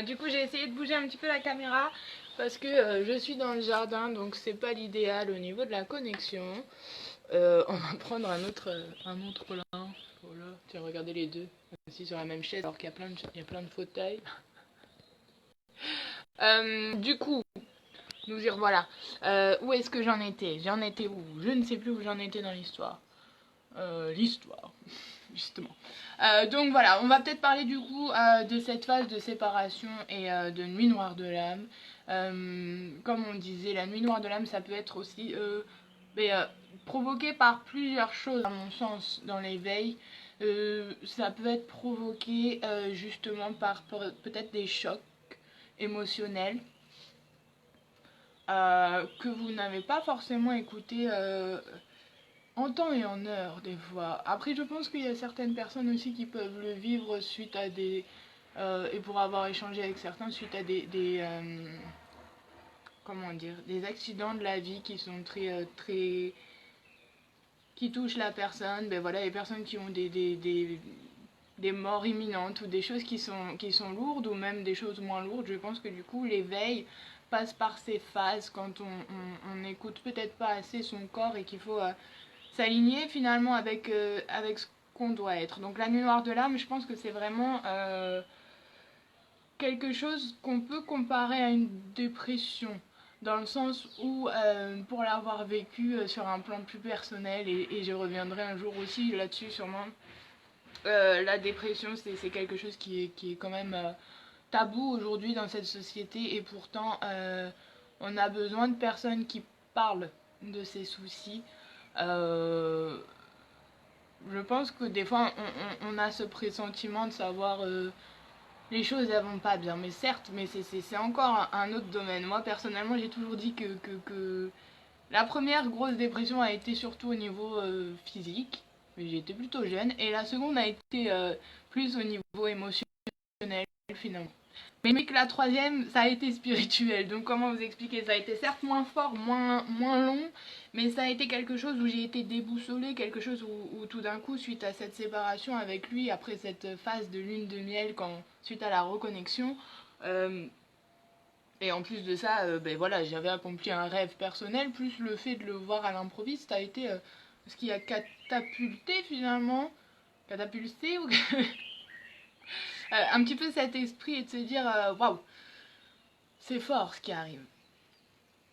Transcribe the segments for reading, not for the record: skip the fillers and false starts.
Du coup, j'ai essayé de bouger un petit peu la caméra parce que je suis dans le jardin, donc c'est pas l'idéal au niveau de la connexion. On va prendre un autre plan. Voilà, tiens, regardez les deux assis sur la même chaise alors qu'il y a il y a plein de fauteuils. Du coup, nous dire voilà. Où est-ce que j'en étais? J'en étais où? Je ne sais plus où j'en étais dans l'histoire. L'histoire, justement. Donc voilà, on va peut-être parler du coup de cette phase de séparation et de nuit noire de l'âme. Comme on disait, la nuit noire de l'âme, ça peut être aussi mais, provoqué par plusieurs choses, à mon sens, dans l'éveil. Ça peut être provoqué justement par peut-être des chocs émotionnels que vous n'avez pas forcément écouté en temps et en heure des fois. Après, je pense qu'il y a certaines personnes aussi qui peuvent le vivre suite à des... et pour avoir échangé avec certains, suite à comment dire, des accidents de la vie qui sont très qui touchent la personne. Ben voilà, les personnes qui ont des morts imminentes ou des choses qui sont lourdes ou même des choses moins lourdes. Je pense que du coup, l'éveil passe par ces phases quand on n'écoute peut-être pas assez son corps et qu'il faut s'aligner finalement avec ce qu'on doit être. Donc la nuit noire de l'âme, je pense que c'est vraiment quelque chose qu'on peut comparer à une dépression, dans le sens où, pour l'avoir vécu sur un plan plus personnel, et je reviendrai un jour aussi là-dessus sûrement, la dépression c'est quelque chose qui est quand même tabou aujourd'hui dans cette société, et pourtant on a besoin de personnes qui parlent de ces soucis. Euh, je pense que des fois on a ce pressentiment de savoir les choses elles vont pas bien, mais certes, mais c'est encore un autre domaine. Moi personnellement j'ai toujours dit que la première grosse dépression a été surtout au niveau physique, mais j'étais plutôt jeune, et la seconde a été plus au niveau émotionnel finalement. Mais que la troisième, ça a été spirituel. Donc comment vous expliquer? Ça a été certes moins fort, moins long, mais ça a été quelque chose où j'ai été déboussolée, quelque chose où tout d'un coup, suite à cette séparation avec lui, après cette phase de lune de miel, suite à la reconnexion, euh, et en plus de ça, ben voilà, j'avais accompli un rêve personnel, plus le fait de le voir à l'improviste, ça a été ce qui a catapulté finalement, catapulté ou un petit peu cet esprit et de se dire waouh, c'est fort ce qui arrive.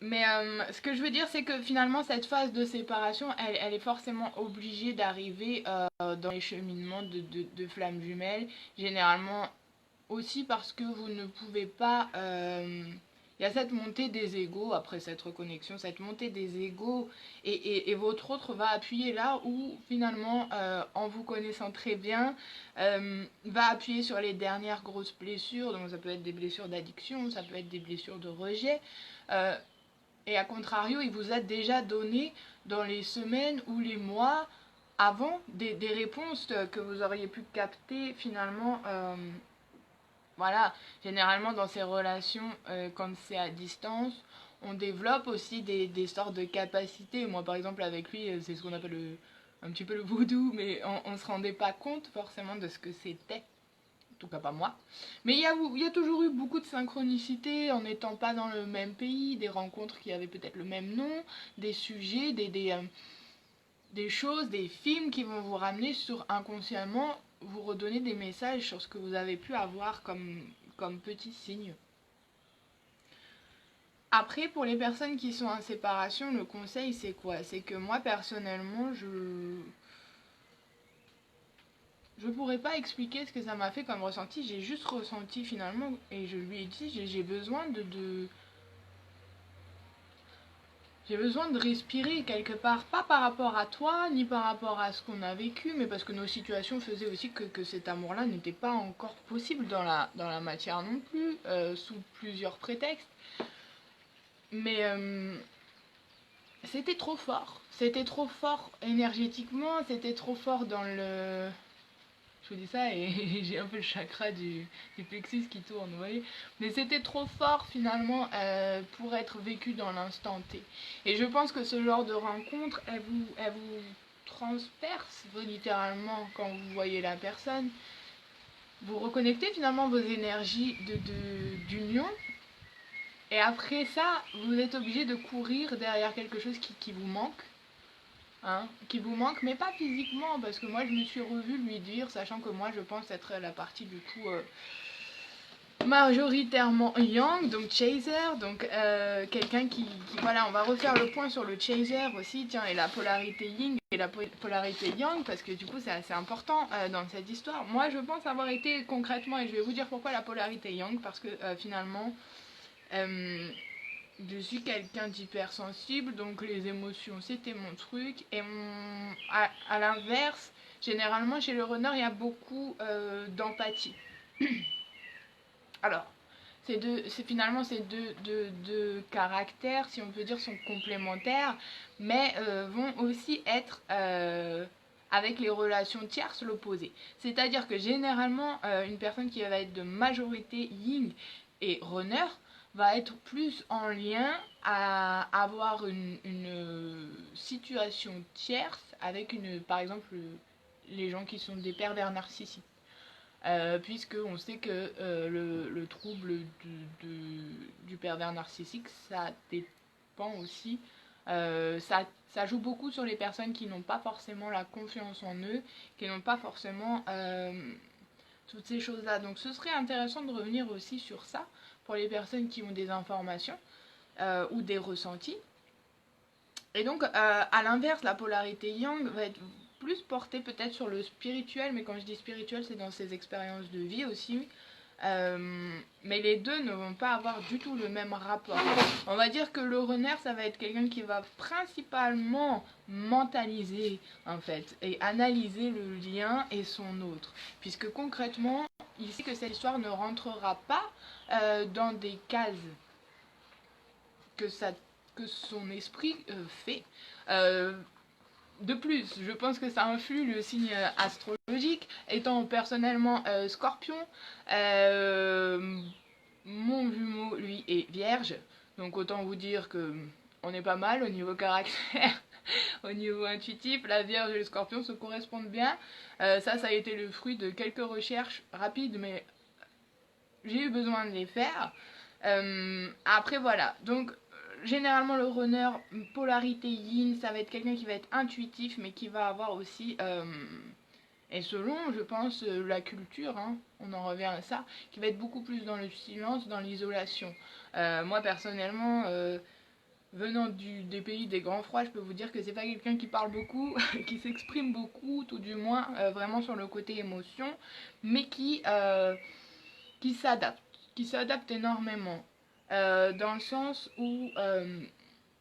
Mais ce que je veux dire, c'est que finalement, cette phase de séparation, elle est forcément obligée d'arriver dans les cheminements de flammes jumelles. Généralement aussi parce que vous ne pouvez pas... Il y a cette montée des égaux après cette reconnexion, cette montée des égaux, et votre autre va appuyer là où finalement, en vous connaissant très bien, va appuyer sur les dernières grosses blessures. Donc ça peut être des blessures d'addiction, ça peut être des blessures de rejet. Euh, et à contrario, il vous a déjà donné dans les semaines ou les mois avant des réponses que vous auriez pu capter finalement. Voilà, généralement dans ces relations, quand c'est à distance, on développe aussi des sortes de capacités. Moi par exemple avec lui, c'est ce qu'on appelle un petit peu le voodoo, mais on ne se rendait pas compte forcément de ce que c'était. En tout cas pas moi. Mais il y a toujours eu beaucoup de synchronicité en n'étant pas dans le même pays, des rencontres qui avaient peut-être le même nom, des sujets, des choses, des films qui vont vous ramener sur inconsciemment, vous redonner des messages sur ce que vous avez pu avoir comme petits signes. Après, pour les personnes qui sont en séparation, le conseil c'est quoi? C'est que moi personnellement, je pourrais pas expliquer ce que ça m'a fait comme ressenti, j'ai juste ressenti finalement, et je lui ai dit, j'ai besoin j'ai besoin de respirer quelque part, pas par rapport à toi, ni par rapport à ce qu'on a vécu, mais parce que nos situations faisaient aussi que cet amour-là n'était pas encore possible dans la matière non plus, sous plusieurs prétextes. Mais c'était trop fort énergétiquement, c'était trop fort dans le... Je vous dis ça et j'ai un peu le chakra du plexus qui tourne, vous voyez. Mais c'était trop fort finalement pour être vécu dans l'instant T. Et je pense que ce genre de rencontre, elle vous transperce littéralement quand vous voyez la personne. vous reconnectez finalement vos énergies d'union. Et après ça, vous êtes obligé de courir derrière quelque chose qui vous manque. Hein, qui vous manque, mais pas physiquement, parce que moi je me suis revue lui dire, sachant que moi je pense être la partie du coup majoritairement yang, donc chaser, donc quelqu'un qui voilà, on va refaire le point sur le chaser aussi, tiens, et la polarité yin et la polarité yang, parce que du coup c'est assez important dans cette histoire. Moi je pense avoir été concrètement, et je vais vous dire pourquoi la polarité yang, parce que finalement je suis quelqu'un d'hypersensible, donc les émotions c'était mon truc, et à l'inverse, généralement chez le runner il y a beaucoup d'empathie. Alors, finalement ces deux caractères, si on peut dire, sont complémentaires, mais vont aussi être avec les relations tierces l'opposé. C'est-à-dire que généralement, une personne qui va être de majorité yin et runner va être plus en lien à avoir une situation tierce avec par exemple, les gens qui sont des pervers narcissiques. Puisque on sait que le trouble du pervers narcissique, ça dépend aussi, ça joue beaucoup sur les personnes qui n'ont pas forcément la confiance en eux, qui n'ont pas forcément toutes ces choses-là. Donc ce serait intéressant de revenir aussi sur ça, pour les personnes qui ont des informations ou des ressentis. Et donc, à l'inverse, la polarité yang va être plus portée peut-être sur le spirituel, mais quand je dis spirituel, c'est dans ses expériences de vie aussi. Mais les deux ne vont pas avoir du tout le même rapport. On va dire que le runner, ça va être quelqu'un qui va principalement mentaliser, en fait, et analyser le lien et son autre. Puisque concrètement, il sait que cette histoire ne rentrera pas dans des cases que son esprit fait. De plus, je pense que ça influe le signe astrologique. Étant personnellement scorpion, mon jumeau, lui, est vierge. Donc autant vous dire que on est pas mal au niveau caractère, au niveau intuitif. La vierge et le scorpion se correspondent bien. Ça a été le fruit de quelques recherches rapides, mais j'ai eu besoin de les faire. Après voilà, donc généralement le runner, polarité yin, ça va être quelqu'un qui va être intuitif, mais qui va avoir aussi, et selon je pense la culture, hein, on en revient à ça, qui va être beaucoup plus dans le silence, dans l'isolation. Moi personnellement, venant des pays des grands froids, je peux vous dire que c'est pas quelqu'un qui parle beaucoup, qui s'exprime beaucoup, tout du moins vraiment sur le côté émotion, mais qui s'adapte énormément. Dans le sens où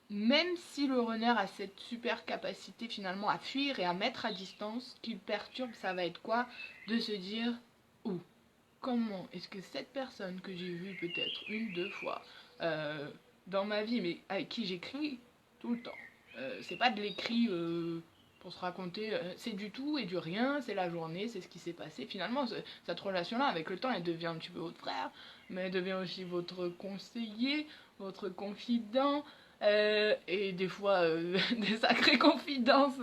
même si le runner a cette super capacité finalement à fuir et à mettre à distance, ce qui le perturbe, ça va être quoi? De se dire, oh, comment est-ce que cette personne que j'ai vue peut-être une, deux fois dans ma vie, mais avec qui j'écris tout le temps, c'est pas de l'écrit pour se raconter, c'est du tout et du rien, c'est la journée, c'est ce qui s'est passé. Finalement, cette relation-là, avec le temps, elle devient un petit peu votre frère, mais elle devient aussi votre conseiller, votre confident, et des fois des sacrées confidences.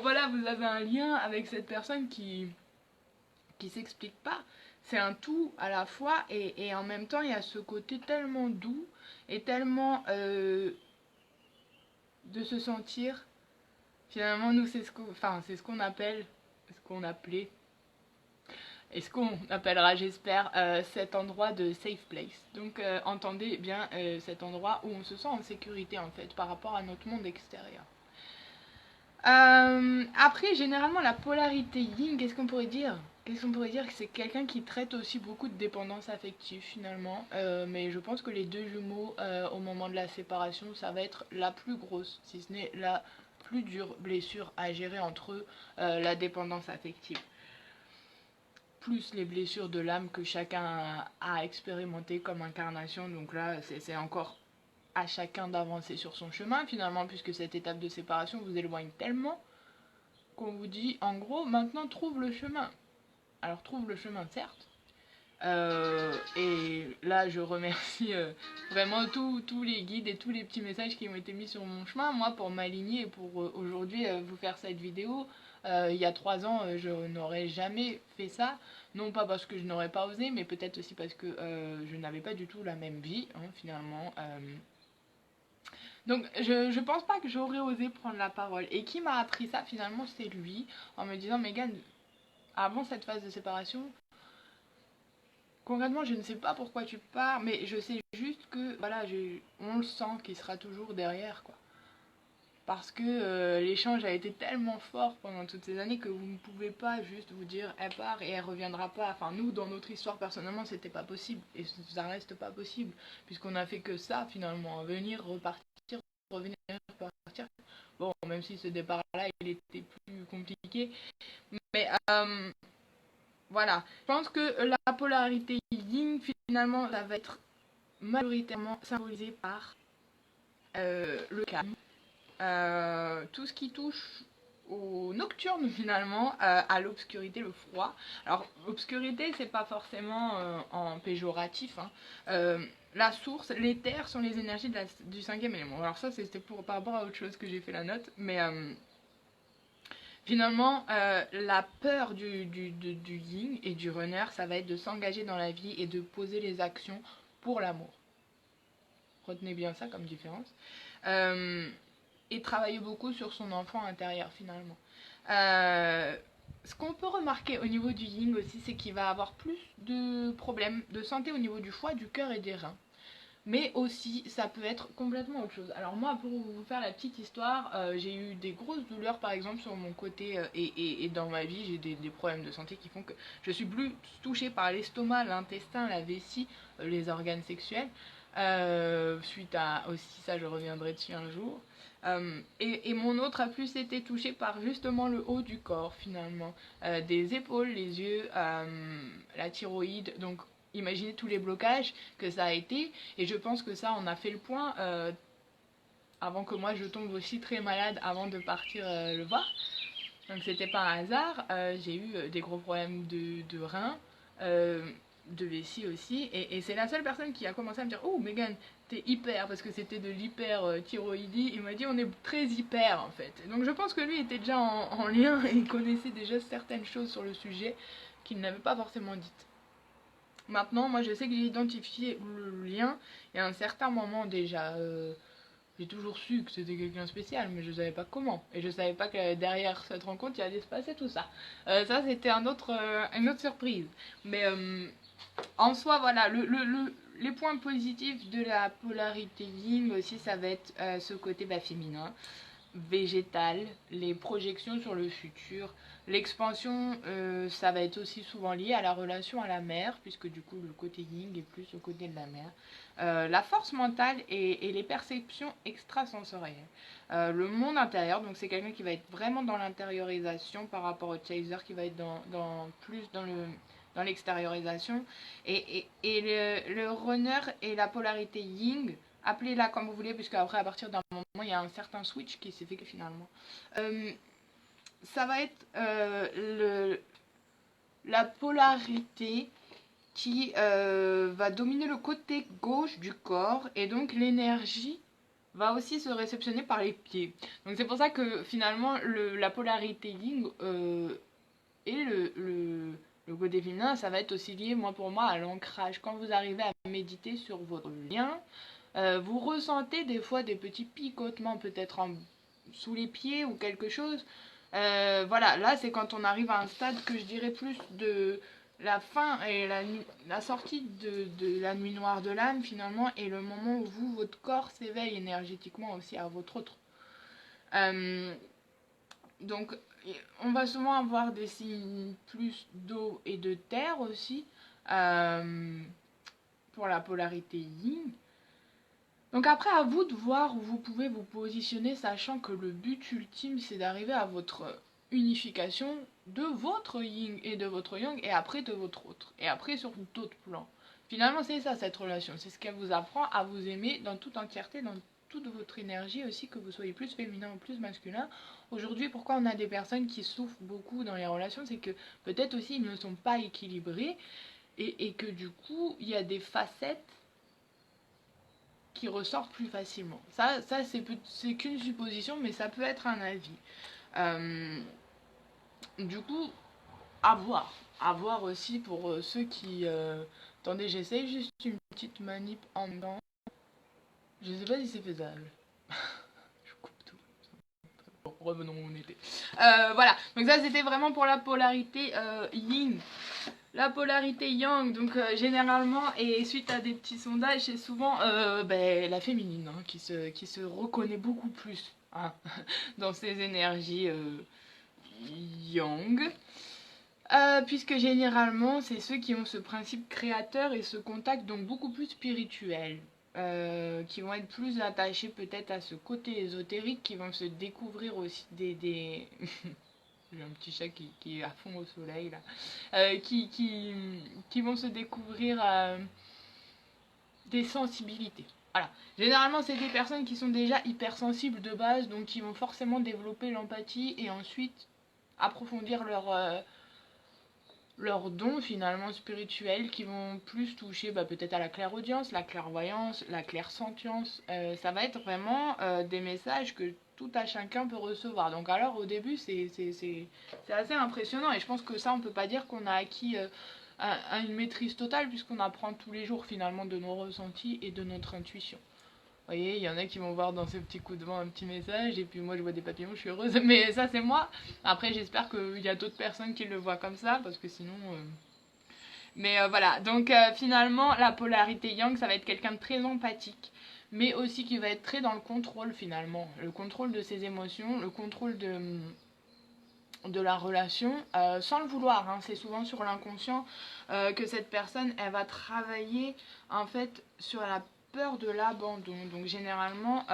Voilà, vous avez un lien avec cette personne qui s'explique pas. C'est un tout à la fois, et en même temps, il y a ce côté tellement doux et tellement de se sentir. Finalement, nous, c'est ce qu'on appelle, ce qu'on appelait, et ce qu'on appellera, j'espère, cet endroit de safe place. Donc, entendez bien cet endroit où on se sent en sécurité, en fait, par rapport à notre monde extérieur. Après, généralement, la polarité yin, qu'est-ce qu'on pourrait dire? Qu'est-ce qu'on pourrait dire? Que c'est quelqu'un qui traite aussi beaucoup de dépendance affective, finalement. Mais je pense que les deux jumeaux, au moment de la séparation, ça va être la plus grosse, si ce n'est la plus dure blessure à gérer entre eux, la dépendance affective. Plus les blessures de l'âme que chacun a expérimenté comme incarnation. Donc là, c'est encore à chacun d'avancer sur son chemin, finalement, puisque cette étape de séparation vous éloigne tellement qu'on vous dit, en gros, maintenant trouve le chemin. Alors trouve le chemin, certes. Et là, je remercie vraiment tous les guides et tous les petits messages qui ont été mis sur mon chemin, moi, pour m'aligner et pour aujourd'hui vous faire cette vidéo. Il y a 3 ans, je n'aurais jamais fait ça. Non pas parce que je n'aurais pas osé, mais peut-être aussi parce que je n'avais pas du tout la même vie, hein, finalement. Donc je pense pas que j'aurais osé prendre la parole. Et qui m'a appris ça finalement, c'est lui, en me disant, Megan, avant cette phase de séparation, concrètement, je ne sais pas pourquoi tu pars, mais je sais juste que, voilà, on le sent qu'il sera toujours derrière, quoi. Parce que l'échange a été tellement fort pendant toutes ces années que vous ne pouvez pas juste vous dire elle part et elle reviendra pas. Enfin, nous, dans notre histoire, personnellement, c'était pas possible. Et ça reste pas possible. Puisqu'on a fait que ça, finalement. Venir, repartir, revenir, repartir. Bon, même si ce départ-là, il était plus compliqué. Mais voilà. Je pense que la polarité yin, finalement, ça va être majoritairement symbolisé par le calme. Tout ce qui touche au nocturne finalement, à l'obscurité, le froid. Alors obscurité c'est pas forcément en péjoratif, hein. La source, les terres sont les énergies du cinquième élément. Alors ça c'était par rapport à autre chose que j'ai fait la note, mais finalement la peur du yin et du runner, ça va être de s'engager dans la vie et de poser les actions pour l'amour. Retenez bien ça comme différence. Et travailler beaucoup sur son enfant intérieur finalement. Ce qu'on peut remarquer au niveau du yin aussi, c'est qu'il va avoir plus de problèmes de santé au niveau du foie, du cœur et des reins. Mais aussi, ça peut être complètement autre chose. Alors moi, pour vous faire la petite histoire, j'ai eu des grosses douleurs par exemple sur mon côté et dans ma vie, j'ai des problèmes de santé qui font que je suis plus touchée par l'estomac, l'intestin, la vessie, les organes sexuels. Suite à aussi ça, je reviendrai dessus un jour. Et mon autre a plus été touché par justement le haut du corps finalement, des épaules, les yeux, la thyroïde, donc imaginez tous les blocages que ça a été, et je pense que ça on a fait le point avant que moi je tombe aussi très malade avant de partir le voir, donc c'était pas un hasard. J'ai eu des gros problèmes de reins, de vessie aussi, et c'est la seule personne qui a commencé à me dire oh Megan t'es hyper, parce que c'était de l'hyper thyroïdie, il m'a dit on est très hyper en fait, donc je pense que lui était déjà en lien et connaissait déjà certaines choses sur le sujet qu'il n'avait pas forcément dites. Maintenant moi je sais que j'ai identifié le lien, et à un certain moment déjà j'ai toujours su que c'était quelqu'un de spécial, mais je savais pas comment. Et je savais pas que derrière cette rencontre, il allait se passer tout ça. Ça, c'était une autre surprise. Mais en soi, voilà, les points positifs de la polarité yin aussi, ça va être ce côté féminin, végétal, les projections sur le futur. L'expansion, ça va être aussi souvent lié à la relation à la mer, puisque du coup le côté yin est plus au côté de la mer. La force mentale et les perceptions extrasensorielles. Le monde intérieur, donc c'est quelqu'un qui va être vraiment dans l'intériorisation par rapport au chaser, qui va être plus dans l'extériorisation. Et le runner et la polarité yin, appelez-la comme vous voulez, puisque après à partir d'un moment il y a un certain switch qui s'est fait finalement. Ça va être la polarité qui va dominer le côté gauche du corps, et donc l'énergie va aussi se réceptionner par les pieds. Donc c'est pour ça que finalement la polarité yin et le côté féminin, ça va être aussi lié, pour moi, à l'ancrage. Quand vous arrivez à méditer sur votre lien, vous ressentez des fois des petits picotements peut-être sous les pieds ou quelque chose. Voilà, là c'est quand on arrive à un stade que je dirais plus de la fin et la sortie de la nuit noire de l'âme finalement, et le moment où votre corps s'éveille énergétiquement aussi à votre autre. Donc on va souvent avoir des signes plus d'eau et de terre aussi pour la polarité yin. Donc après, à vous de voir où vous pouvez vous positionner, sachant que le but ultime, c'est d'arriver à votre unification de votre yin et de votre yang, et après de votre autre, et après sur d'autres plans. Finalement, c'est ça cette relation, c'est ce qu'elle vous apprend à vous aimer dans toute entièreté, dans toute votre énergie aussi, que vous soyez plus féminin ou plus masculin. Aujourd'hui, pourquoi on a des personnes qui souffrent beaucoup dans les relations, c'est que peut-être aussi ils ne sont pas équilibrés, et que du coup, il y a des facettes qui ressort plus facilement. Ça c'est qu'une supposition, mais ça peut être un avis. Du coup, à voir. À voir aussi pour ceux qui... Attendez, j'essaye juste une petite manip en même temps. Je sais pas si c'est faisable. Je coupe tout. Bon, revenons où on était. Voilà, donc ça c'était vraiment pour la polarité yin. La polarité yang, donc généralement, et suite à des petits sondages, c'est souvent la féminine hein, qui se reconnaît beaucoup plus hein, dans ces énergies yang. Puisque généralement, c'est ceux qui ont ce principe créateur et ce contact donc beaucoup plus spirituel. Qui vont être plus attachés peut-être à ce côté ésotérique, qui vont se découvrir aussi des... J'ai un petit chat qui est à fond au soleil là. Qui vont se découvrir des sensibilités. Voilà. Généralement, c'est des personnes qui sont déjà hypersensibles de base, donc qui vont forcément développer l'empathie et ensuite approfondir leurs dons finalement spirituels qui vont plus toucher peut-être à la clairaudience, la clairvoyance, la clairsentience. Ça va être vraiment des messages que tout à chacun peut recevoir. Donc alors au début c'est assez impressionnant et je pense que ça on peut pas dire qu'on a acquis une maîtrise totale puisqu'on apprend tous les jours finalement de nos ressentis et de notre intuition. Vous voyez, il y en a qui vont voir dans ces petits coups de vent un petit message, et puis moi je vois des papillons, je suis heureuse. Mais ça c'est moi. Après j'espère qu'il y a d'autres personnes qui le voient comme ça, parce que sinon... Mais voilà, donc finalement la polarité yang, ça va être quelqu'un de très empathique, mais aussi qui va être très dans le contrôle finalement. Le contrôle de ses émotions, le contrôle de la relation, sans le vouloir. Hein. C'est souvent sur l'inconscient que cette personne, elle va travailler en fait sur la peur de l'abandon. Donc généralement,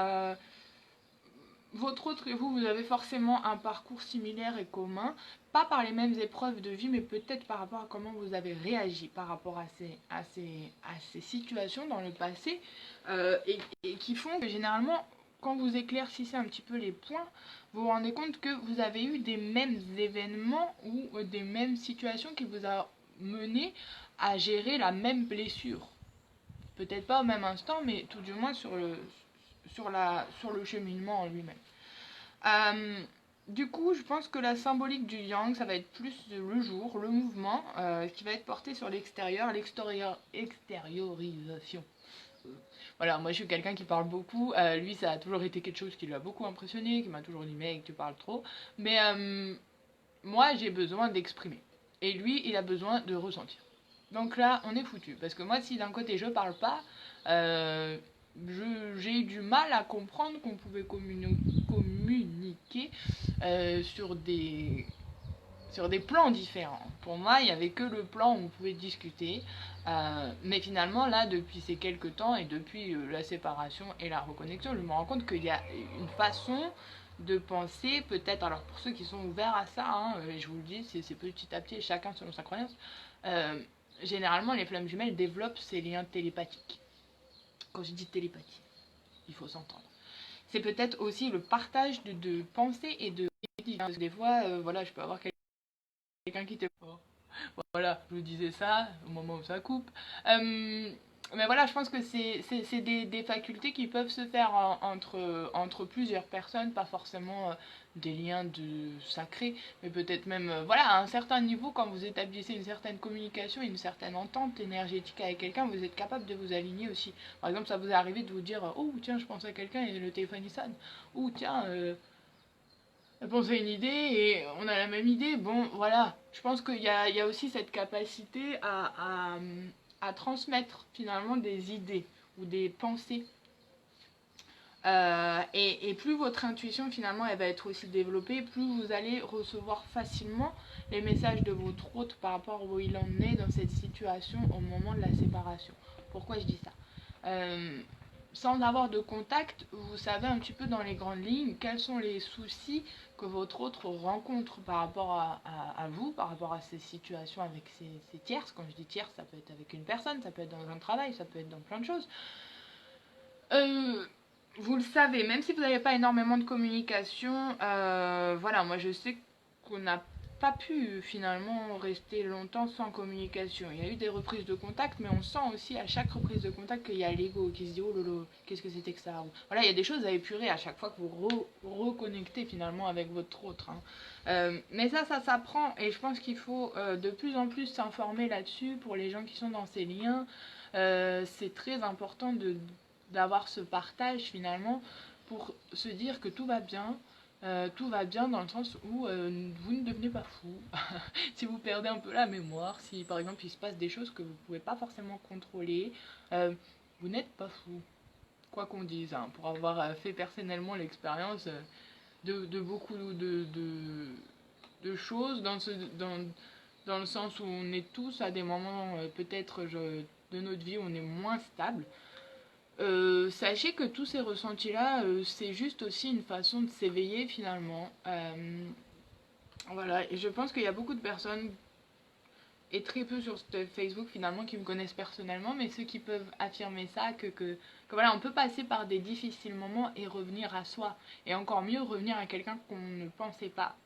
votre autre et vous avez forcément un parcours similaire et commun, pas par les mêmes épreuves de vie, mais peut-être par rapport à comment vous avez réagi par rapport à ces situations dans le passé, et qui font que généralement, quand vous éclaircissez un petit peu les points, vous vous rendez compte que vous avez eu des mêmes événements ou des mêmes situations qui vous a mené à gérer la même blessure. Peut-être pas au même instant, mais tout du moins sur le cheminement en lui-même. Du coup, je pense que la symbolique du yang, ça va être plus le jour, le mouvement, qui va être porté sur l'extériorisation. Voilà, moi je suis quelqu'un qui parle beaucoup. Lui, ça a toujours été quelque chose qui lui a beaucoup impressionné, qui m'a toujours dit mec, tu parles trop. Mais moi, j'ai besoin d'exprimer. Et lui, il a besoin de ressentir. Donc là, on est foutu. Parce que moi, si d'un côté je parle pas, j'ai eu du mal à comprendre qu'on pouvait communiquer sur des plans différents. Pour moi, il n'y avait que le plan où on pouvait discuter. Mais finalement, là, depuis ces quelques temps et depuis la séparation et la reconnexion, je me rends compte qu'il y a une façon de penser, peut-être, alors pour ceux qui sont ouverts à ça, hein, je vous le dis, c'est petit à petit, chacun selon sa croyance, généralement, les flammes jumelles développent ces liens télépathiques. Quand je dis télépathie, il faut s'entendre. C'est peut-être aussi le partage de pensées et de... Parce que des fois, voilà, je peux avoir quelqu'un qui te... Voilà, je vous disais ça au moment où ça coupe. Mais voilà, je pense que c'est des facultés qui peuvent se faire entre plusieurs personnes, pas forcément des liens sacrés, mais peut-être même, voilà, à un certain niveau, quand vous établissez une certaine communication, une certaine entente énergétique avec quelqu'un, vous êtes capable de vous aligner aussi. Par exemple, ça vous est arrivé de vous dire, oh tiens, je pense à quelqu'un et le téléphone il sonne. Ou tiens, penser à une idée et on a la même idée. Bon, voilà. Je pense qu'il y a aussi cette capacité à transmettre finalement des idées ou des pensées. Et plus votre intuition finalement elle va être aussi développée, plus vous allez recevoir facilement les messages de votre hôte par rapport à où il en est dans cette situation au moment de la séparation. Pourquoi je dis ça sans avoir de contact, vous savez un petit peu dans les grandes lignes quels sont les soucis que votre autre rencontre par rapport à vous, par rapport à ces situations avec ces tierces. Quand je dis tierces, ça peut être avec une personne, ça peut être dans un travail, ça peut être dans plein de choses. Vous le savez, même si vous n'avez pas énormément de communication, voilà, moi je sais qu'on n'a pas pu finalement rester longtemps sans communication. Il y a eu des reprises de contact, mais on sent aussi à chaque reprise de contact qu'il y a l'ego qui se dit oh lolo, qu'est-ce que c'était que ça. Voilà, il y a des choses à épurer à chaque fois que vous reconnectez finalement avec votre autre. Mais ça s'apprend et je pense qu'il faut de plus en plus s'informer là-dessus pour les gens qui sont dans ces liens. C'est très important d'avoir ce partage finalement pour se dire que tout va bien. Tout va bien dans le sens où vous ne devenez pas fou. Si vous perdez un peu la mémoire, si par exemple il se passe des choses que vous ne pouvez pas forcément contrôler, vous n'êtes pas fou. Quoi qu'on dise, hein, pour avoir fait personnellement l'expérience de beaucoup de choses dans le sens où on est tous à des moments peut-être de notre vie où on est moins stable. Sachez que tous ces ressentis-là, c'est juste aussi une façon de s'éveiller finalement. Voilà, et je pense qu'il y a beaucoup de personnes, et très peu sur Facebook finalement, qui me connaissent personnellement, mais ceux qui peuvent affirmer ça, que voilà, on peut passer par des difficiles moments et revenir à soi. Et encore mieux, revenir à quelqu'un qu'on ne pensait pas.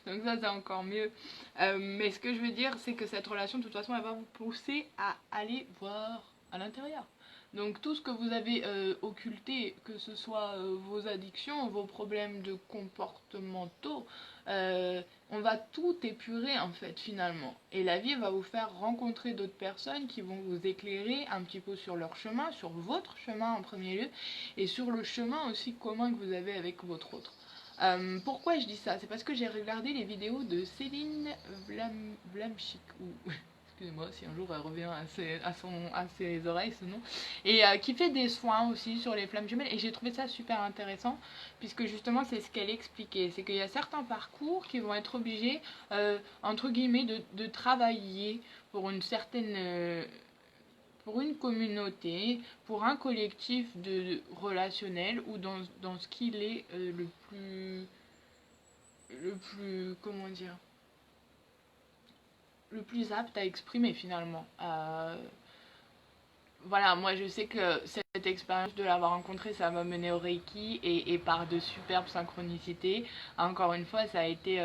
Donc ça, c'est encore mieux. Mais ce que je veux dire, c'est que cette relation, de toute façon, elle va vous pousser à aller voir à l'intérieur. Donc tout ce que vous avez occulté, que ce soit vos addictions, vos problèmes de comportementaux, on va tout épurer en fait finalement. Et la vie va vous faire rencontrer d'autres personnes qui vont vous éclairer un petit peu sur leur chemin, sur votre chemin en premier lieu, et sur le chemin aussi commun que vous avez avec votre autre. Pourquoi je dis ça? C'est parce que j'ai regardé les vidéos de Céline Vlamchik, ou excusez-moi si un jour elle revient à ses oreilles ce nom, et qui fait des soins aussi sur les flammes jumelles, et j'ai trouvé ça super intéressant, puisque justement c'est ce qu'elle expliquait, c'est qu'il y a certains parcours qui vont être obligés, entre guillemets, de travailler pour une certaine... pour une communauté, pour un collectif relationnel, ou dans ce qu'il est le plus, comment dire, le plus apte à exprimer finalement. Voilà, moi je sais que cette expérience de l'avoir rencontré, ça m'a mené au Reiki et par de superbes synchronicités. Encore une fois, ça a été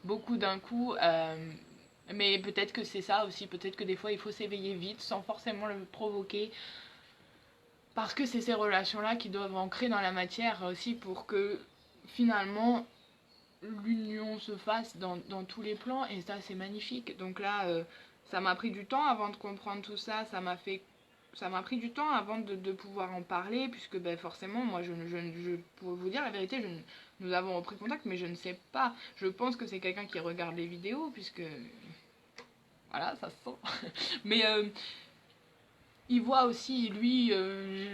beaucoup d'un coup, mais peut-être que c'est ça aussi, peut-être que des fois il faut s'éveiller vite sans forcément le provoquer. Parce que c'est ces relations-là qui doivent ancrer dans la matière aussi pour que finalement l'union se fasse dans tous les plans, et ça c'est magnifique. Donc là ça m'a pris du temps avant de comprendre tout ça, ça m'a pris du temps avant de pouvoir en parler, puisque ben, forcément moi pour vous dire la vérité, nous avons repris contact, mais je ne sais pas, je pense que c'est quelqu'un qui regarde les vidéos, puisque voilà, ça se sent. Mais il voit aussi, lui,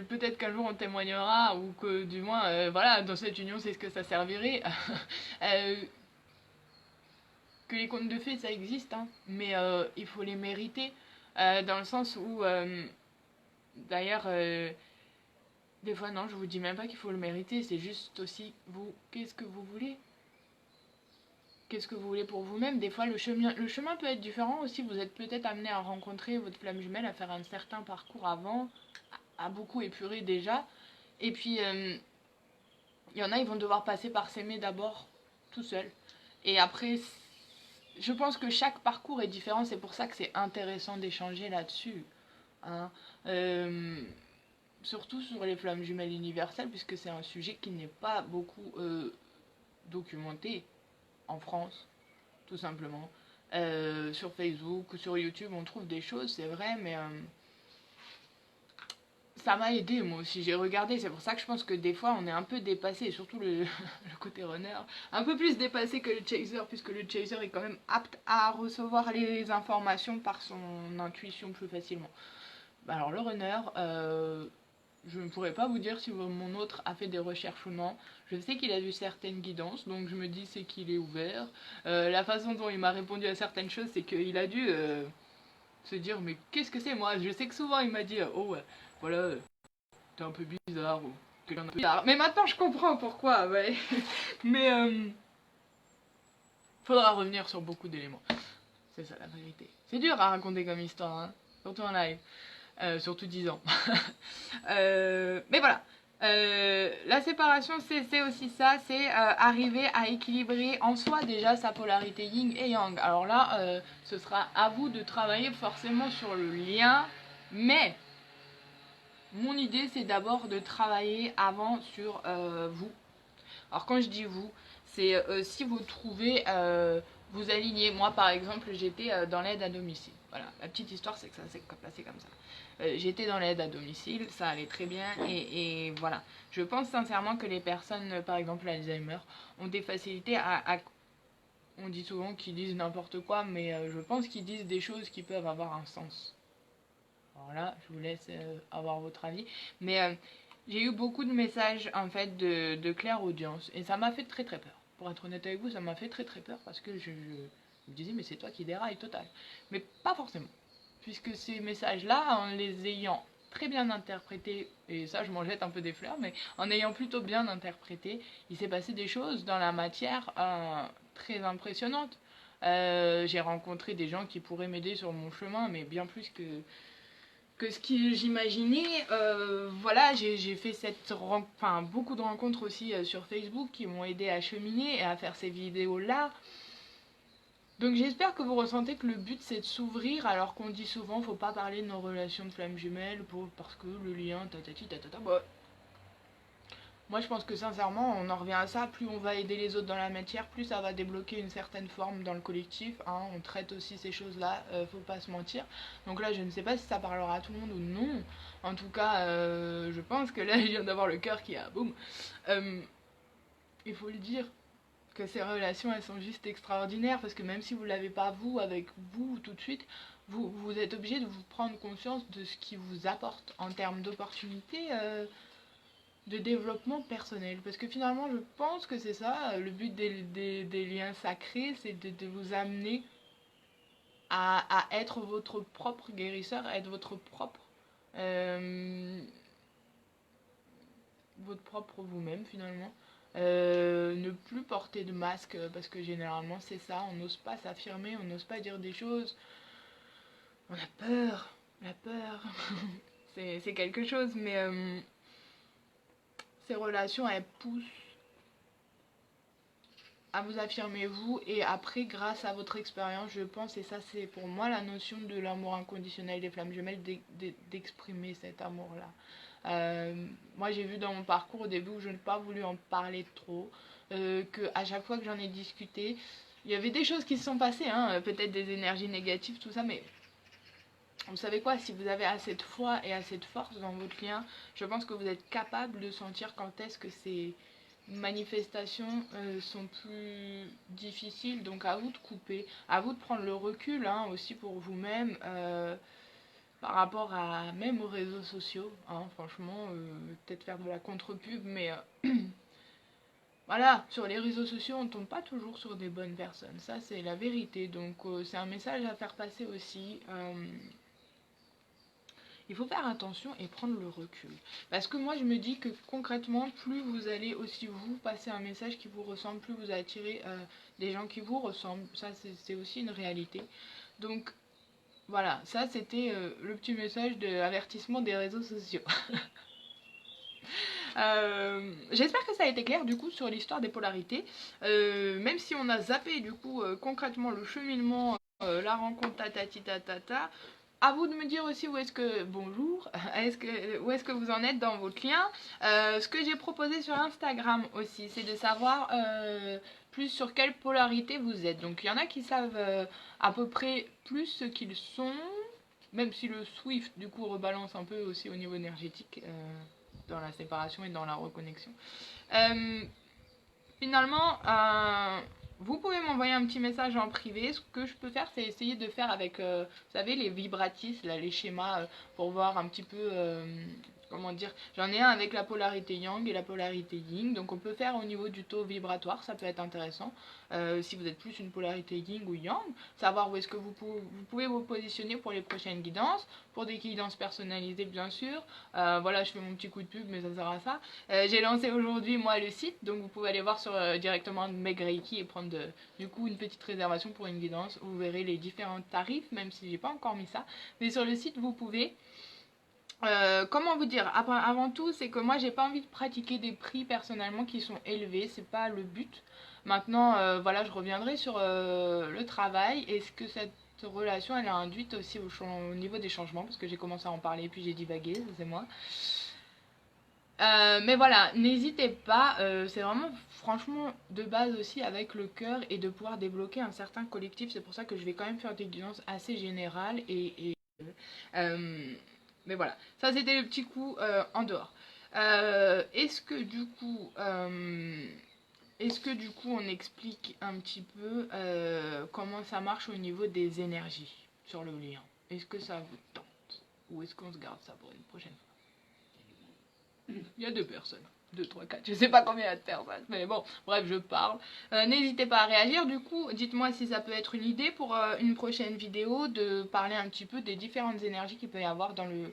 peut-être qu'un jour on témoignera, ou que du moins, voilà, dans cette union c'est ce que ça servirait. Que les contes de fées ça existe, hein, mais il faut les mériter, dans le sens où, d'ailleurs, des fois non, je vous dis même pas qu'il faut le mériter, c'est juste aussi vous, qu'est-ce que vous voulez? Qu'est-ce que vous voulez pour vous-même? Des fois le chemin peut être différent aussi, vous êtes peut-être amené à rencontrer votre flamme jumelle, à faire un certain parcours avant, à beaucoup épurer déjà, et puis il y en a, ils vont devoir passer par s'aimer d'abord tout seul, et après je pense que chaque parcours est différent, c'est pour ça que c'est intéressant d'échanger là-dessus, hein. Surtout sur les flammes jumelles universelles, puisque c'est un sujet qui n'est pas beaucoup documenté en France, tout simplement. Sur Facebook ou sur YouTube, on trouve des choses, c'est vrai, mais ça m'a aidé moi aussi, j'ai regardé, c'est pour ça que je pense que des fois on est un peu dépassé, surtout le côté runner, un peu plus dépassé que le chaser, puisque le chaser est quand même apte à recevoir les informations par son intuition plus facilement. Alors le runner, je ne pourrais pas vous dire si mon autre a fait des recherches ou non. Je sais qu'il a vu certaines guidances, donc je me dis c'est qu'il est ouvert. La façon dont il m'a répondu à certaines choses, c'est qu'il a dû se dire mais qu'est-ce que c'est moi? Je sais que souvent il m'a dit oh voilà, t'es un peu bizarre ou quelqu'un de bizarre. Mais maintenant je comprends pourquoi, ouais. Mais faudra revenir sur beaucoup d'éléments. C'est ça la vérité. C'est dur à raconter comme histoire, hein, surtout en live. Surtout 10 ans. Mais voilà, La séparation, c'est aussi ça, c'est arriver à équilibrer en soi déjà sa polarité yin et yang. Alors là, ce sera à vous de travailler forcément sur le lien, mais mon idée, c'est d'abord de travailler avant sur vous. Alors quand je dis vous, c'est si vous trouvez, vous alignez. Moi par exemple, j'étais dans l'aide à domicile. Voilà, la petite histoire, c'est que ça s'est passé comme ça. J'étais dans l'aide à domicile, ça allait très bien et voilà. Je pense sincèrement que les personnes, par exemple Alzheimer, ont des facilités on dit souvent qu'ils disent n'importe quoi, mais je pense qu'ils disent des choses qui peuvent avoir un sens. Alors là, je vous laisse avoir votre avis. Mais j'ai eu beaucoup de messages en fait de clairaudience et ça m'a fait très très peur. Pour être honnête avec vous, ça m'a fait très très peur parce que je me disais mais c'est toi qui déraille total. Mais pas forcément. Puisque ces messages-là, en les ayant très bien interprétés, et ça je m'en jette un peu des fleurs, mais en ayant plutôt bien interprété, il s'est passé des choses dans la matière très impressionnantes. J'ai rencontré des gens qui pourraient m'aider sur mon chemin, mais bien plus que ce que j'imaginais. Voilà, j'ai fait beaucoup de rencontres aussi sur Facebook qui m'ont aidé à cheminer et à faire ces vidéos-là. Donc j'espère que vous ressentez que le but c'est de s'ouvrir alors qu'on dit souvent faut pas parler de nos relations de flammes jumelles parce que le lien tatati tatata. Bah, moi je pense que sincèrement on en revient à ça, plus on va aider les autres dans la matière, plus ça va débloquer une certaine forme dans le collectif, hein. On traite aussi ces choses là, faut pas se mentir. Donc là je ne sais pas si ça parlera à tout le monde ou non, en tout cas je pense que là je viens d'avoir le cœur qui a boum. Il faut le dire, que ces relations elles sont juste extraordinaires parce que même si vous l'avez pas vous avec vous tout de suite, vous êtes obligé de vous prendre conscience de ce qui vous apporte en termes d'opportunités de développement personnel. Parce que finalement, je pense que c'est ça, le but des liens sacrés, c'est de vous amener à être votre propre guérisseur, à être euh, votre propre vous-même finalement. Ne plus porter de masque parce que généralement c'est ça, on n'ose pas s'affirmer, on n'ose pas dire des choses, on a peur, la peur, c'est quelque chose, mais ces relations elles poussent à vous affirmer vous et après grâce à votre expérience je pense, et ça c'est pour moi la notion de l'amour inconditionnel des flammes jumelles, d'exprimer cet amour là. Moi j'ai vu dans mon parcours au début où je n'ai pas voulu en parler trop, que à chaque fois que j'en ai discuté, il y avait des choses qui se sont passées, hein, peut-être des énergies négatives, tout ça, mais vous savez quoi, si vous avez assez de foi et assez de force dans votre lien, je pense que vous êtes capable de sentir quand est-ce que ces manifestations sont plus difficiles, donc à vous de couper, à vous de prendre le recul, hein, aussi pour vous-même. Par rapport à même aux réseaux sociaux, hein, franchement, peut-être faire de la contre-pub, mais voilà, sur les réseaux sociaux, on tombe pas toujours sur des bonnes personnes, ça c'est la vérité, donc c'est un message à faire passer aussi. Il faut faire attention et prendre le recul. Parce que moi je me dis que concrètement, plus vous allez aussi vous passer un message qui vous ressemble, plus vous attirez des gens qui vous ressemblent, ça c'est aussi une réalité. Donc voilà, ça c'était le petit message d'avertissement des réseaux sociaux. J'espère que ça a été clair du coup sur l'histoire des polarités. Même si on a zappé du coup concrètement le cheminement, la rencontre tatati tatata. À vous de me dire aussi où est-ce que bonjour, où est-ce que vous en êtes dans votre lien. Ce que j'ai proposé sur Instagram aussi, c'est de savoir plus sur quelle polarité vous êtes. Donc il y en a qui savent à peu près plus ce qu'ils sont, même si le Swift du coup rebalance un peu aussi au niveau énergétique dans la séparation et dans la reconnexion. Euh, Finalement, vous pouvez m'envoyer un petit message en privé. Ce que je peux faire, c'est essayer de faire avec, vous savez, les vibratis, là, les schémas, pour voir un petit peu, comment dire. J'en ai un avec la polarité yang et la polarité yin. Donc on peut faire au niveau du taux vibratoire, ça peut être intéressant. Si vous êtes plus une polarité yin ou yang, savoir où est-ce que vous pouvez vous positionner pour les prochaines guidances, pour des guidances personnalisées bien sûr. Voilà, je fais mon petit coup de pub, mais ça sert à ça. J'ai lancé aujourd'hui moi le site, donc vous pouvez aller voir sur directement Meg Reiki et prendre du coup une petite réservation pour une guidance. Vous verrez les différents tarifs, même si j'ai pas encore mis ça. Mais sur le site vous pouvez. comment vous dire, avant tout, c'est que moi j'ai pas envie de pratiquer des prix personnellement qui sont élevés, c'est pas le but. Maintenant, voilà, je reviendrai sur le travail. Est-ce que cette relation elle a induite aussi au niveau des changements, parce que j'ai commencé à en parler puis j'ai divagué, c'est moi. Mais voilà, n'hésitez pas, c'est vraiment franchement de base aussi avec le cœur et de pouvoir débloquer un certain collectif. C'est pour ça que je vais quand même faire des guidances assez générales euh, mais voilà, ça c'était le petit coup en dehors. Est-ce que du coup on explique un petit peu comment ça marche au niveau des énergies sur le lien? Est-ce que ça vous tente? Ou est-ce qu'on se garde ça pour une prochaine fois? Il y a deux personnes. 2, 3, 4, je sais pas combien il y a de personnes, mais bon, bref, je parle. N'hésitez pas à réagir, du coup, dites-moi si ça peut être une idée pour une prochaine vidéo, de parler un petit peu des différentes énergies qu'il peut y avoir dans le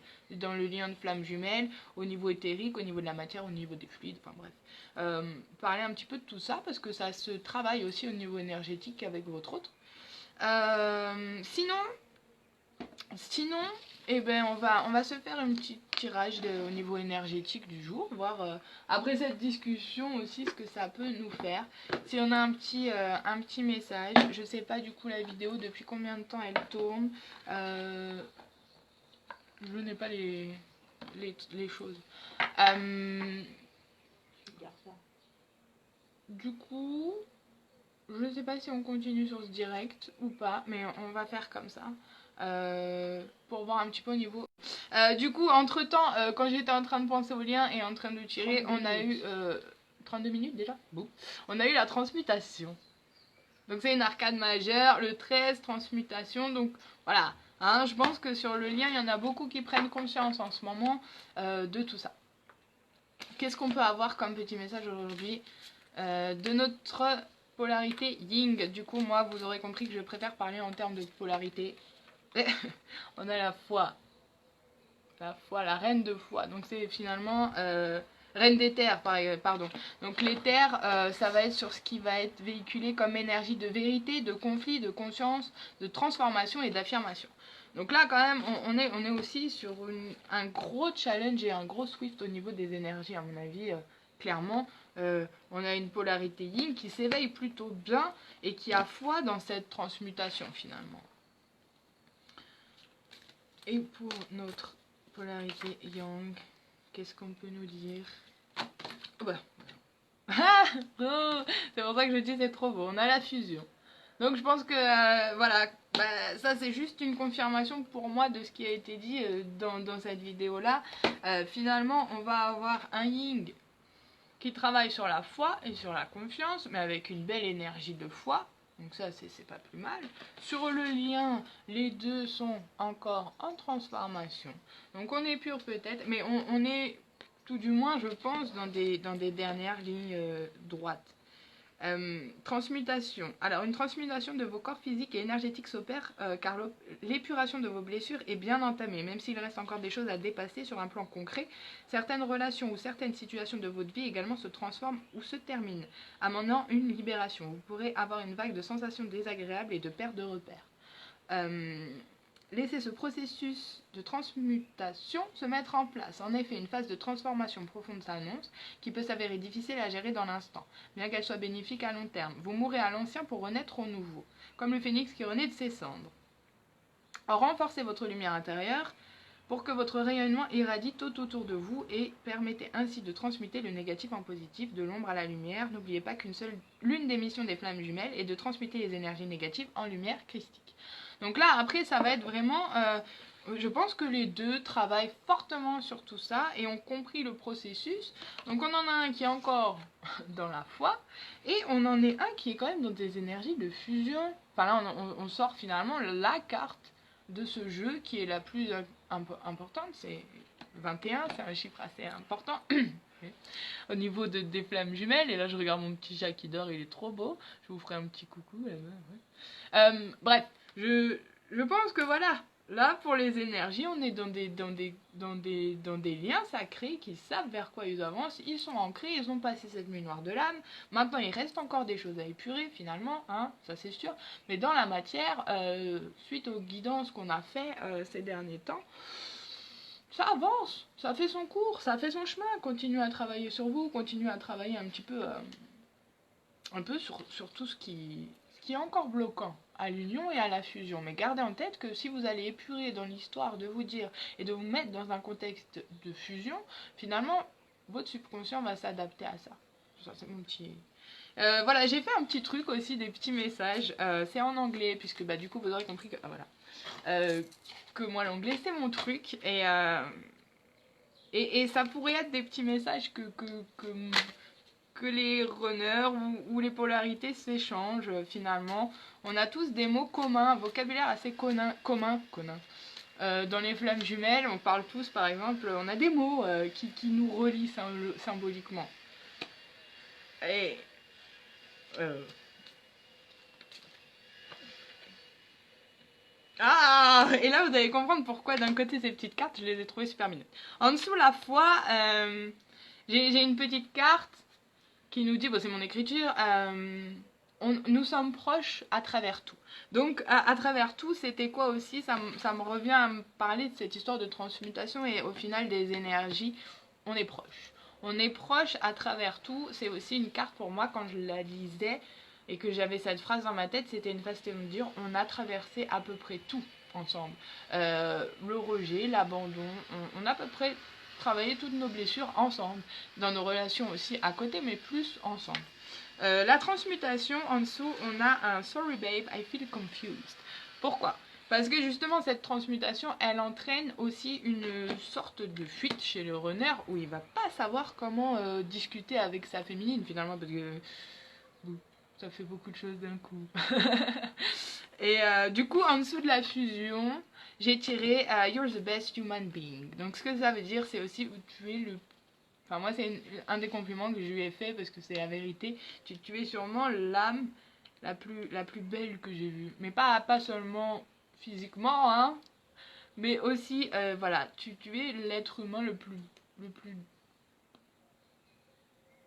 lien de flamme jumelle, au niveau éthérique, au niveau de la matière, au niveau des fluides, enfin bref. Parler un petit peu de tout ça, parce que ça se travaille aussi au niveau énergétique avec votre autre. Sinon, eh ben, on va se faire un petit tirage au niveau énergétique du jour, voir après cette discussion aussi ce que ça peut nous faire. Si on a un petit message, je sais pas du coup la vidéo depuis combien de temps elle tourne, je n'ai pas les choses. Du coup, je ne sais pas si on continue sur ce direct ou pas, mais on va faire comme ça. Pour voir un petit peu au niveau. Du coup, entre temps, quand j'étais en train de penser au lien et en train de tirer, on a eu 32 minutes déjà. Bon. On a eu la transmutation. Donc c'est une arcade majeure, le 13, transmutation. Donc voilà, hein, je pense que sur le lien, il y en a beaucoup qui prennent conscience en ce moment de tout ça. Qu'est-ce qu'on peut avoir comme petit message aujourd'hui de notre polarité Ying? Du coup, moi, vous aurez compris que je préfère parler en termes de polarité. On a la foi, la reine de foi. Donc c'est finalement reine des terres, pardon. Donc les terres, ça va être sur ce qui va être véhiculé comme énergie de vérité, de conflit, de conscience, de transformation et d'affirmation. Donc là, quand même, on est aussi sur un gros challenge et un gros swift au niveau des énergies, à mon avis, clairement. On a une polarité yin qui s'éveille plutôt bien et qui a foi dans cette transmutation, finalement. Et pour notre polarité yang, qu'est-ce qu'on peut nous dire? Oh bah. Oh, c'est pour ça que je dis c'est trop beau. On a la fusion. Donc je pense que voilà, ça c'est juste une confirmation pour moi de ce qui a été dit dans cette vidéo-là. Finalement, on va avoir un yin qui travaille sur la foi et sur la confiance, mais avec une belle énergie de foi. Donc ça, c'est pas plus mal. Sur le lien, les deux sont encore en transformation. Donc on est pur peut-être, mais on est tout du moins, je pense, dans des dernières lignes droites. Transmutation. Alors, une transmutation de vos corps physiques et énergétiques s'opère car l'épuration de vos blessures est bien entamée. Même s'il reste encore des choses à dépasser sur un plan concret, certaines relations ou certaines situations de votre vie également se transforment ou se terminent, amenant une libération. Vous pourrez avoir une vague de sensations désagréables et de perte de repères. Laissez ce processus de transmutation se mettre en place. En effet, une phase de transformation profonde s'annonce qui peut s'avérer difficile à gérer dans l'instant, bien qu'elle soit bénéfique à long terme. Vous mourrez à l'ancien pour renaître au nouveau, comme le phénix qui renaît de ses cendres. Or, renforcez votre lumière intérieure pour que votre rayonnement irradie tout autour de vous et permettez ainsi de transmuter le négatif en positif, de l'ombre à la lumière. N'oubliez pas l'une des missions des flammes jumelles est de transmuter les énergies négatives en lumière christique. Donc là, après, ça va être vraiment... je pense que les deux travaillent fortement sur tout ça et ont compris le processus. Donc on en a un qui est encore dans la foi et on en est un qui est quand même dans des énergies de fusion. Enfin là, on sort finalement la carte de ce jeu qui est la plus importante, c'est 21, c'est un chiffre assez important au niveau des flammes jumelles. Et là, je regarde mon petit chat qui dort, il est trop beau. Je vous ferai un petit coucou. Bref, je pense que voilà, là pour les énergies, on est dans des liens sacrés qui savent vers quoi ils avancent. Ils sont ancrés, ils ont passé cette nuit noire de l'âme. Maintenant, il reste encore des choses à épurer finalement, hein, ça c'est sûr. Mais dans la matière, suite aux guidances qu'on a fait ces derniers temps, ça avance, ça fait son cours, ça fait son chemin. Continuez à travailler sur vous, continuez à travailler un peu sur tout ce qui est encore bloquant à l'union et à la fusion. Mais gardez en tête que si vous allez épurer dans l'histoire de vous dire et de vous mettre dans un contexte de fusion, finalement, votre subconscient va s'adapter à ça. Ça, c'est mon petit... voilà, j'ai fait un petit truc aussi, des petits messages. C'est en anglais, puisque bah, du coup, vous aurez compris que, voilà, que moi, l'anglais, c'est mon truc. Et ça pourrait être des petits messages que les runners ou les polarités s'échangent finalement. On a tous des mots communs, un vocabulaire assez commun. Dans les flammes jumelles, on parle tous, par exemple, on a des mots qui nous relient symboliquement. Et... Ah, et là vous allez comprendre pourquoi d'un côté ces petites cartes, je les ai trouvées super mignonnes. En dessous la foi, j'ai une petite carte qui nous dit, bon, c'est mon écriture, nous sommes proches à travers tout. Donc à travers tout, c'était quoi aussi, ça me revient à me parler de cette histoire de transmutation et au final des énergies, on est proche. On est proche à travers tout, c'est aussi une carte pour moi quand je la lisais et que j'avais cette phrase dans ma tête, c'était une façon de me dire, on a traversé à peu près tout ensemble. Le rejet, l'abandon, on a à peu près travaillé toutes nos blessures ensemble, dans nos relations aussi à côté, mais plus ensemble. La transmutation, en dessous, on a un Sorry babe, I feel confused. Pourquoi ? Parce que justement, cette transmutation, elle entraîne aussi une sorte de fuite chez le runner où il va pas savoir comment discuter avec sa féminine finalement, parce que ça fait beaucoup de choses d'un coup. Et du coup, en dessous de la fusion, j'ai tiré You're the best human being. Donc ce que ça veut dire, c'est aussi où tu es le... Enfin moi, c'est un des compliments que je lui ai fait parce que c'est la vérité. Tu es sûrement l'âme la plus belle que j'ai vue. Mais pas seulement physiquement, hein. Mais aussi, voilà, tu es l'être humain le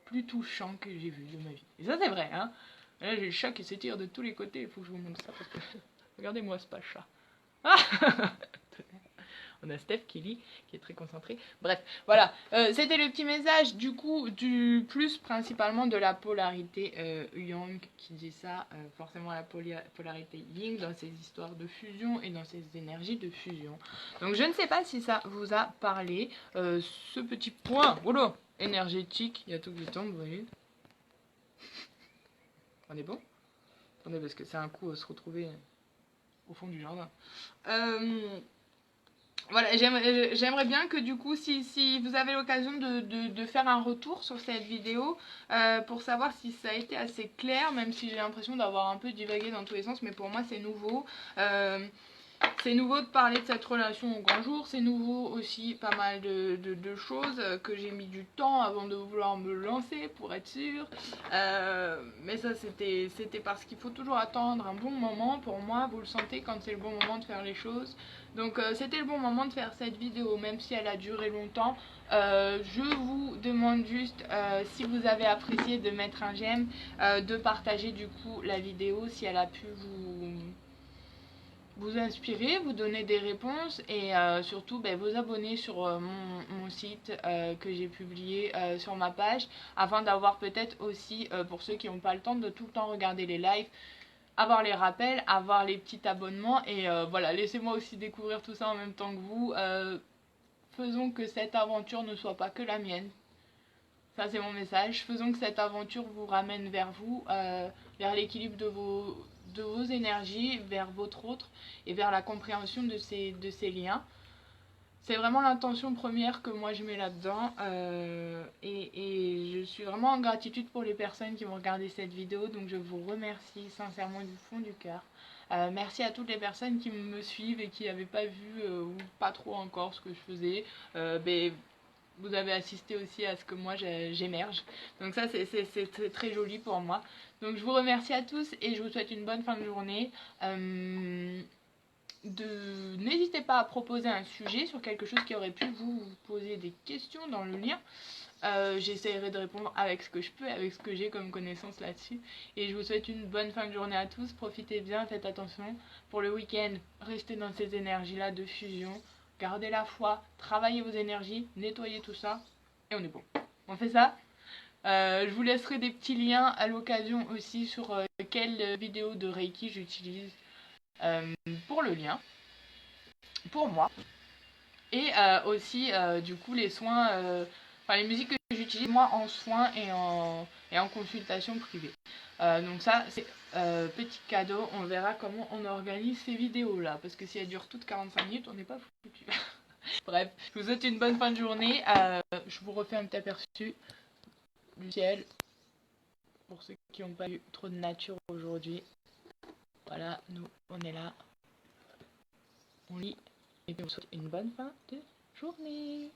plus touchant que j'ai vu de ma vie. Et ça, c'est vrai, hein. Et là, j'ai le chat qui s'étire de tous les côtés. Il faut que je vous montre ça parce que... Regardez-moi, c'est pas le chat. Ah on a Steph qui lit, qui est très concentré. Bref, voilà. C'était le petit message, du coup, du plus principalement de la polarité Yang qui dit ça. Forcément la polarité Yin dans ses histoires de fusion et dans ses énergies de fusion. Donc je ne sais pas si ça vous a parlé. Ce petit point, énergétique, il y a tout qui tombe, vous voyez. On est bon ? Attendez, parce que c'est un coup se retrouver au fond du jardin. Voilà, j'aimerais bien que du coup, si vous avez l'occasion de faire un retour sur cette vidéo, pour savoir si ça a été assez clair, même si j'ai l'impression d'avoir un peu divagué dans tous les sens, mais pour moi c'est nouveau. C'est nouveau de parler de cette relation au grand jour, c'est nouveau aussi pas mal de choses que j'ai mis du temps avant de vouloir me lancer pour être sûre. Mais ça c'était parce qu'il faut toujours attendre un bon moment pour moi, vous le sentez quand c'est le bon moment de faire les choses. Donc c'était le bon moment de faire cette vidéo, même si elle a duré longtemps. Je vous demande juste, si vous avez apprécié, de mettre un j'aime, de partager du coup la vidéo si elle a pu vous inspirer, vous donner des réponses et surtout vous abonner sur mon site que j'ai publié sur ma page, afin d'avoir peut-être aussi, pour ceux qui n'ont pas le temps de tout le temps regarder les lives, avoir les rappels, avoir les petits abonnements et voilà, laissez-moi aussi découvrir tout ça en même temps que vous. Faisons que cette aventure ne soit pas que la mienne. Ça c'est mon message. Faisons que cette aventure vous ramène vers vous, vers l'équilibre de vos énergies, vers votre autre et vers la compréhension de ces liens. C'est vraiment l'intention première que moi je mets là-dedans et je suis vraiment en gratitude pour les personnes qui vont regarder cette vidéo, donc je vous remercie sincèrement du fond du cœur. Merci à toutes les personnes qui me suivent et qui n'avaient pas vu ou pas trop encore ce que je faisais. Vous avez assisté aussi à ce que moi j'émerge, donc ça c'est très joli pour moi. Donc je vous remercie à tous et je vous souhaite une bonne fin de journée. N'hésitez pas à proposer un sujet sur quelque chose qui aurait pu vous poser des questions dans le lien. J'essaierai de répondre avec ce que je peux, avec ce que j'ai comme connaissance là-dessus. Et je vous souhaite une bonne fin de journée à tous. Profitez bien, faites attention. Pour le week-end, restez dans ces énergies-là de fusion. gardez la foi, travaillez vos énergies, nettoyez tout ça, et on est bon. On fait ça. Je vous laisserai des petits liens à l'occasion aussi sur quelle vidéo de Reiki j'utilise pour le lien, pour moi. Et aussi, du coup, les soins, enfin les musiques que j'utilise moi en soins et en consultation privée. Donc ça, c'est petit cadeau. On verra comment on organise ces vidéos-là. Parce que si elles durent toutes 45 minutes, on n'est pas foutu. Bref, je vous souhaite une bonne fin de journée. Je vous refais un petit aperçu du ciel. Pour ceux qui n'ont pas eu trop de nature aujourd'hui. Voilà, nous, on est là. On lit. Et puis on vous souhaite une bonne fin de journée.